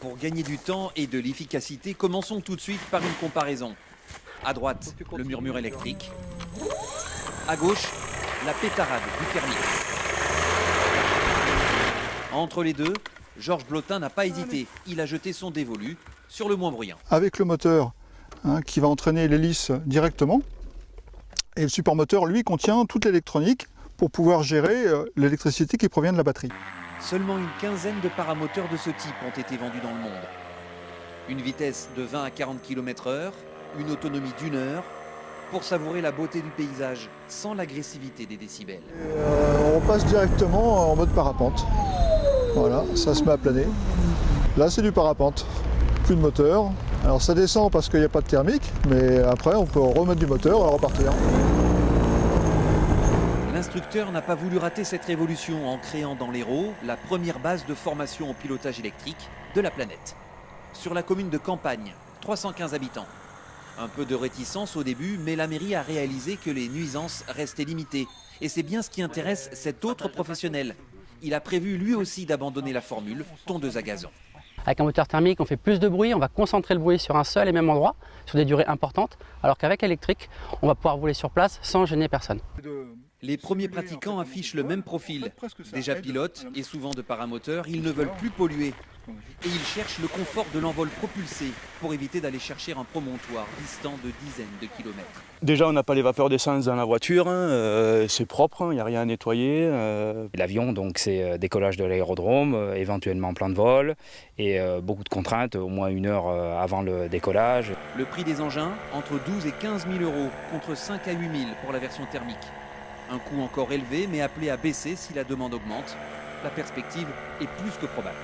Pour gagner du temps et de l'efficacité, commençons tout de suite par une comparaison. À droite, le murmure électrique. À gauche, la pétarade du thermique. Entre les deux, Georges Blotin n'a pas hésité. Il a jeté son dévolu sur le moins bruyant. Avec le moteur qui va entraîner l'hélice directement, et le support moteur, lui, contient toute l'électronique pour pouvoir gérer l'électricité qui provient de la batterie. Seulement une quinzaine de paramoteurs de ce type ont été vendus dans le monde. Une vitesse de 20 à 40 km/h, une autonomie d'1 heure, pour savourer la beauté du paysage sans l'agressivité des décibels. On passe directement en mode parapente. Voilà, ça se met à planer. Là, c'est du parapente, plus de moteur. Alors ça descend parce qu'il n'y a pas de thermique, mais après on peut remettre du moteur et repartir. L'instructeur n'a pas voulu rater cette révolution en créant dans l'Hérault la première base de formation au pilotage électrique de la planète. Sur la commune de Campagne, 315 habitants. Un peu de réticence au début, mais la mairie a réalisé que les nuisances restaient limitées. Et c'est bien ce qui intéresse cet autre professionnel. Il a prévu lui aussi d'abandonner la formule tondeuse à gazon. Avec un moteur thermique, on fait plus de bruit, on va concentrer le bruit sur un seul et même endroit, sur des durées importantes, alors qu'avec l'électrique, on va pouvoir voler sur place sans gêner personne. Les premiers pratiquants affichent le même profil. Déjà pilotes et souvent de paramoteurs, ils ne veulent plus polluer. Et ils cherchent le confort de l'envol propulsé pour éviter d'aller chercher un promontoire distant de dizaines de kilomètres. Déjà, on n'a pas les vapeurs d'essence dans la voiture, c'est propre, il n'y a rien à nettoyer. L'avion, donc, c'est décollage de l'aérodrome, éventuellement plan de vol et beaucoup de contraintes, au moins 1 heure avant le décollage. Le prix des engins, entre 12 et 15 000 euros, contre 5 à 8 000 pour la version thermique. Un coût encore élevé, mais appelé à baisser si la demande augmente. La perspective est plus que probable.